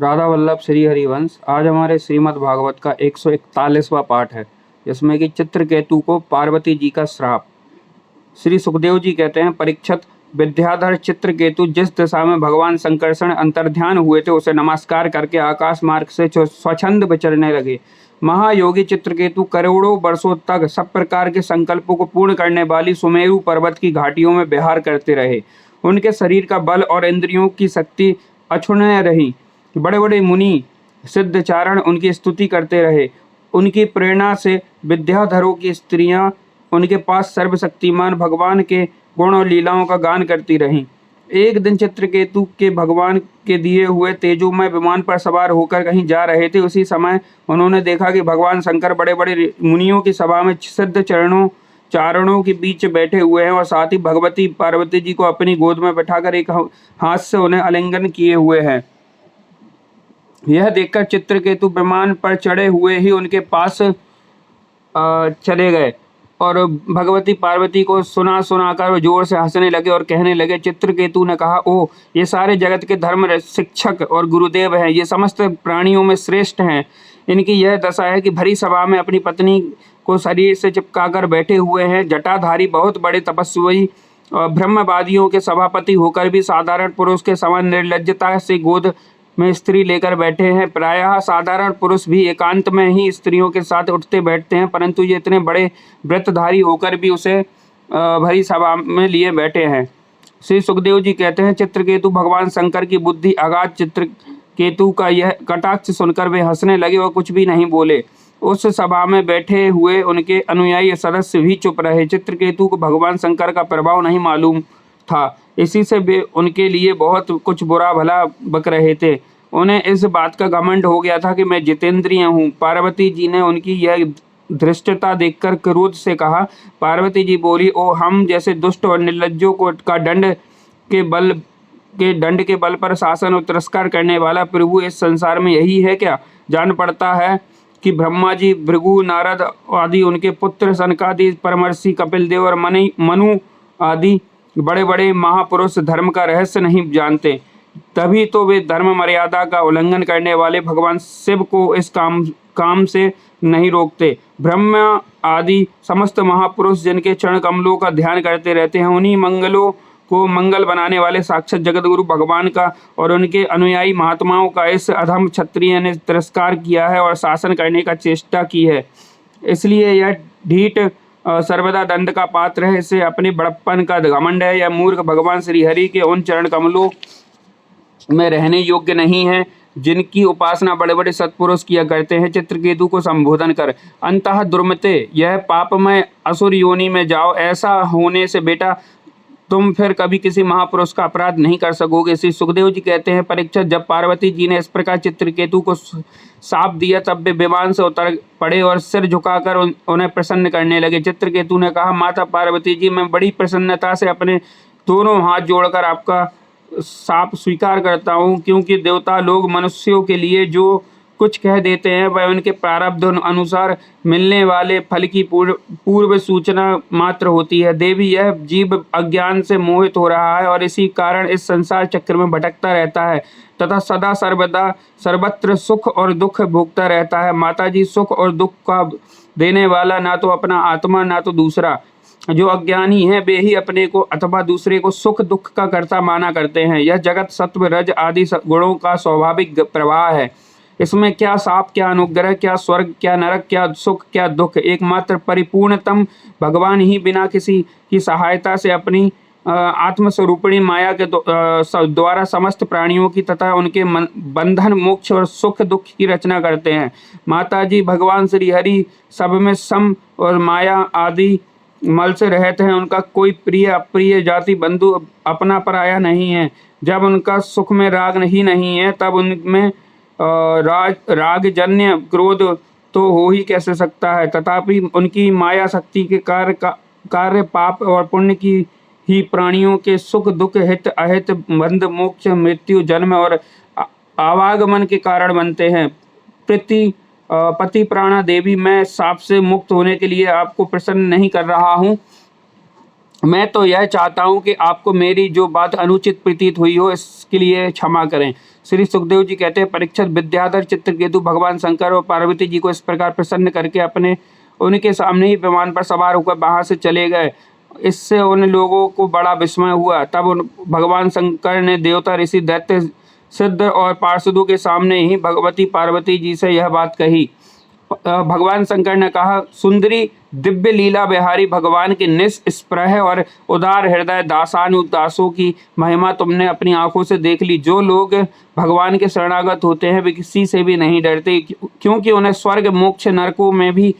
राधा वल्लभ श्री हरिवंश। आज हमारे श्रीमद् भागवत का 141वां पाठ है, जिसमें कि चित्रकेतु को पार्वती जी का श्राप। श्री सुखदेव जी कहते हैं, परीक्षित, विद्याधर चित्रकेतु जिस दिशा में भगवान संकर्षण अंतर्ध्यान हुए थे, उसे नमस्कार करके आकाश मार्ग से स्वच्छंद विचरने लगे। महायोगी चित्रकेतु करोड़ों वर्षों तक सब प्रकार के संकल्पों को पूर्ण करने वाली सुमेरु पर्वत की घाटियों में विहार करते रहे। उनके शरीर का बल और इंद्रियों की शक्ति अक्षुण्ण रही। बड़े बड़े मुनि सिद्धचारण उनकी स्तुति करते रहे। उनकी प्रेरणा से विद्याधरों की स्त्रियां उनके पास सर्वशक्तिमान भगवान के गुण और लीलाओं का गान करती रहीं। एक दिन चित्रकेतु के भगवान के दिए हुए तेजोमय विमान पर सवार होकर कहीं जा रहे थे। उसी समय उन्होंने देखा कि भगवान शंकर बड़े बड़े मुनियों की सभा में सिद्ध चारणों के बीच बैठे हुए हैं और साथ ही भगवती पार्वती जी को अपनी गोद में बैठाकर एक हाथ से उन्हें आलिंगन किए हुए हैं। यह देखकर चित्रकेतु विमान पर चढ़े हुए ही उनके पास चले गए और भगवती पार्वती को सुनाकर जोर से हंसने लगे और कहने लगे। चित्रकेतु ने कहा, ओ, ये सारे जगत के धर्म शिक्षक और गुरुदेव हैं, ये समस्त प्राणियों में श्रेष्ठ हैं। इनकी यह दशा है कि भरी सभा में अपनी पत्नी को शरीर से चिपकाकर बैठे हुए हैं। जटाधारी बहुत बड़े तपस्वी ब्रह्मवादियों के सभापति होकर भी साधारण पुरुष के समान निर्लज्जता से गोद में स्त्री लेकर बैठे हैं। प्रायः साधारण पुरुष भी एकांत में ही स्त्रियों के साथ उठते बैठते हैं, परंतु ये इतने बड़े व्रतधारी होकर भी उसे भरी सभा में लिए बैठे हैं। श्री सुखदेव जी कहते हैं, चित्रकेतु भगवान शंकर की बुद्धि अगाध चित्रकेतु का यह कटाक्ष सुनकर वे हंसने लगे और कुछ भी नहीं बोले। उस सभा में बैठे हुए उनके अनुयायी सदस्य भी चुप रहे। चित्रकेतु को भगवान शंकर का प्रभाव नहीं मालूम था, इसी से वे उनके लिए बहुत कुछ बुरा भला बक रहे थे। उन्हें इस बात का घमंड हो गया था कि मैं जितेंद्रिय हूँ। पार्वती जी ने उनकी यह धृष्टता देखकर क्रोध से कहा। पार्वती जी बोली, ओ, हम जैसे दुष्ट और निर्लज्जों को का दंड के बल पर शासन और तिरस्कार करने वाला प्रभु इस संसार में यही है क्या? जान पड़ता है कि ब्रह्मा जी, भृगु, नारद आदि, उनके पुत्र सनकादि, परमर्षि कपिल देव और मनु आदि बड़े बड़े महापुरुष धर्म का रहस्य नहीं जानते। तभी तो वे धर्म मर्यादा का उल्लंघन करने वाले भगवान शिव को इस काम से नहीं रोकते। ब्रह्मा आदि समस्त महापुरुष जिनके चरण कमलों का ध्यान करते रहते हैं, उन्हीं मंगलों को मंगल बनाने वाले साक्षात जगतगुरु भगवान का और उनके अनुयायी महात्माओं का इस अधम क्षत्रिय ने तिरस्कार किया है और शासन करने का चेष्टा की है। इसलिए यह ढीठ सर्वदा दंड का पात्र है। इसे अपने बड़प्पन का घमंड है। यह मूर्ख भगवान श्री हरि के उन चरण कमलों में रहने योग्य नहीं है जिनकी उपासना बड़े बड़े सत्पुरुष किया करते हैं। चित्रकेतु को संबोधन कर, अंतः दुर्मते, यह पापमय असुर योनि में जाओ। ऐसा होने से बेटा तुम फिर कभी किसी महापुरुष का अपराध नहीं कर सकोगे। श्री सुखदेव जी कहते हैं, परीक्षित, जब पार्वती जी ने इस प्रकार चित्रकेतु को साप दिया तब वे विमान से उतर पड़े और सिर झुकाकर उन्हें प्रसन्न करने लगे। चित्रकेतु ने कहा, माता पार्वती जी, मैं बड़ी प्रसन्नता से अपने दोनों हाथ जोड़कर आपका साप स्वीकार करता हूँ, क्योंकि देवता लोग मनुष्यों के लिए जो कुछ कह देते हैं वह उनके प्रारब्ध अनुसार मिलने वाले फल की पूर्व सूचना मात्र होती है। देवी, यह जीव अज्ञान से मोहित हो रहा है और इसी कारण इस संसार चक्र में भटकता रहता है तथा सदा सर्वदा सर्वत्र सुख और दुख भोगता रहता है। माताजी, सुख और दुख का देने वाला ना तो अपना आत्मा ना तो दूसरा। जो अज्ञानी है वे ही अपने को अथवा दूसरे को सुख दुख का कर्ता माना करते हैं। यह जगत सत्व रज आदि गुणों का स्वाभाविक प्रवाह है। इसमें क्या साप, क्या अनुग्रह, क्या स्वर्ग, क्या नरक, क्या सुख, क्या दुख। एकमात्र परिपूर्णतम भगवान ही बिना किसी की सहायता से अपनी आत्मस्वरूपिणी माया के द्वारा समस्त प्राणियों की तथा उनके बंधन, मोक्ष और सुख दुख की रचना करते हैं। माताजी, भगवान श्री हरि सब में सम और माया आदि मल से रहते हैं। उनका कोई प्रिय अप्रिय, जाति बंधु, अपना पराया नहीं है। जब उनका सुख में राग ही नहीं है तब उनमें रागजन्य क्रोध तो हो ही कैसे सकता है। तथापि उनकी माया शक्ति के कार्य पाप और पुण्य की ही प्राणियों के सुख दुख, हित अहित, बंध मोक्ष, मृत्यु, जन्म और आवागमन के कारण बनते हैं। पति प्राणा देवी, मैं साप से मुक्त होने के लिए आपको प्रसन्न नहीं कर रहा हूँ। मैं तो यह चाहता हूँ कि आपको मेरी जो बात अनुचित प्रतीत हुई हो इसके लिए क्षमा करें। श्री सुखदेव जी कहते हैं, परीक्षित विद्याधर चित्रकेतु भगवान शंकर और पार्वती जी को इस प्रकार प्रसन्न करके उनके सामने ही विमान पर सवार होकर वहाँ से चले गए। इससे उन लोगों को बड़ा विस्मय हुआ। तब उन भगवान शंकर ने देवता, ऋषि, दैत्य, सिद्ध और पार्षदों के सामने ही भगवती पार्वती जी से यह बात कही। भगवान शंकर ने कहा, सुंदरी दिव्य लीला बिहारी भगवान के निष्स्पृह और उदार हृदय दासानुदासों की महिमा तुमने अपनी आंखों से देख ली। जो लोग भगवान के शरणागत होते हैं वे किसी से भी नहीं डरते, क्योंकि उन्हें स्वर्ग, मोक्ष, नरकों में भी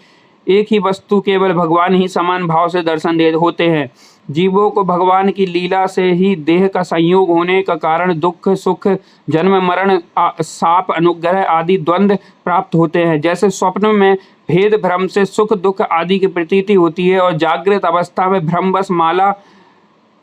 एक ही वस्तु केवल भगवान ही समान भाव से दर्शन दे होते हैं। जीवों को भगवान की लीला से ही देह का संयोग होने का कारण दुख, सुख, जन्म, मरण, शाप, अनुग्रह आदि द्वंद्व प्राप्त होते हैं। जैसे स्वप्न में भेद भ्रम से सुख दुख आदि की प्रतीति होती है और जागृत अवस्था में भ्रमवश माला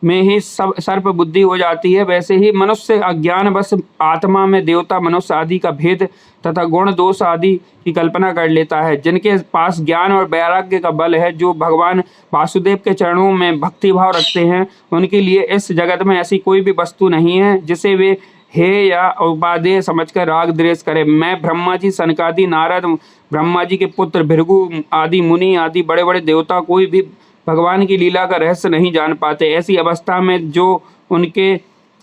में ही सब सर्प बुद्धि हो जाती है, वैसे ही मनुष्य अज्ञानवश आत्मा में देवता, मनुष्य आदि का भेद तथा गुण दोष आदि की कल्पना कर लेता है। जिनके पास ज्ञान और वैराग्य का बल है, जो भगवान वासुदेव के चरणों में भक्तिभाव रखते हैं, उनके लिए इस जगत में ऐसी कोई भी वस्तु नहीं है जिसे वे हे या उपादेय समझकर राग द्वेष करें। मैं ब्रह्मा जी, सनकादि, नारद, ब्रह्मा जी के पुत्र भृगु आदि मुनि आदि बड़े बड़े देवता कोई भी भगवान की लीला का रहस्य नहीं जान पाते। ऐसी अवस्था में जो उनके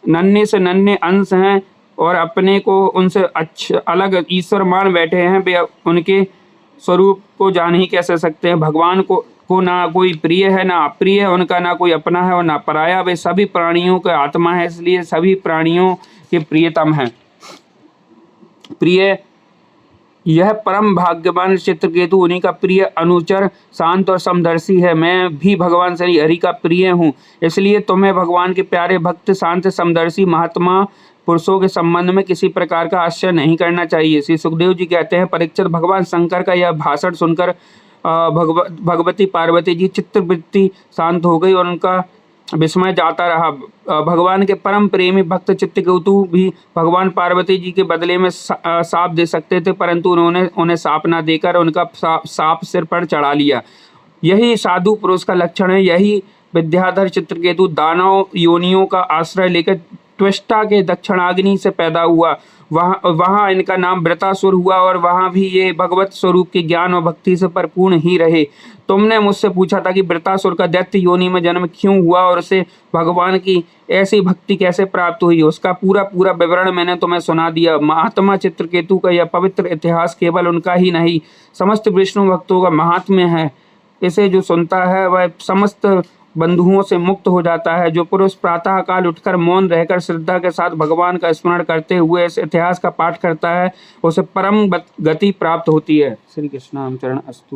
नन्हे से नन्हे अंश हैं और अपने को उनसे अच्छा अलग ईश्वर मान बैठे हैं, वे उनके स्वरूप को जान ही कैसे सकते हैं। भगवान को ना कोई प्रिय है ना अप्रिय है, उनका ना कोई अपना है और ना पराया। वे सभी प्राणियों के आत्मा है, इसलिए सभी प्राणियों के प्रियतम है। प्रिय यह परम भाग्यवान चित्रकेतु उन्हीं का प्रिय अनुचर, शांत और समदर्शी है। मैं भी भगवान श्री हरि का प्रिय हूँ, इसलिए तुम्हें भगवान के प्यारे भक्त, शांत, समदर्शी महात्मा पुरुषों के संबंध में किसी प्रकार का आश्चर्य नहीं करना चाहिए। श्री सुखदेव जी कहते हैं, परीक्षित, भगवान शंकर का यह भाषण सुनकर भगवती पार्वती जी चित्तवृत्ति शांत हो गई और उनका विस्मय जाता रहा। भगवान के परम प्रेमी भक्त चित्रकेतु भी भगवान पार्वती जी के बदले में साप दे सकते थे, परंतु उन्होंने उन्हें साप न देकर उनका साप सिर पर चढ़ा लिया। यही साधु पुरुष का लक्षण है। यही विद्याधर चित्रकेतु दानव योनियों का आश्रय लेकर त्वष्टा के दक्षिणाग्नि से पैदा हुआ। वहाँ इनका नाम वृतासुर हुआ और वहाँ भी ये भगवत स्वरूप के ज्ञान और भक्ति से परिपूर्ण ही रहे। तुमने मुझसे पूछा था कि वृतासुर का दैत्य योनि में जन्म क्यों हुआ और उसे भगवान की ऐसी भक्ति कैसे प्राप्त हुई। उसका पूरा विवरण मैंने तुम्हें सुना दिया। महात्मा चित्रकेतु का यह पवित्र इतिहास केवल उनका ही नहीं, समस्त विष्णु भक्तों का महात्म्य है। इसे जो सुनता है वह समस्त बंधुओं से मुक्त हो जाता है। जो पुरुष प्रातः काल उठकर मौन रहकर श्रद्धा के साथ भगवान का स्मरण करते हुए इस इतिहास का पाठ करता है, उसे परम गति प्राप्त होती है। श्री कृष्णाम चरण अस्तु।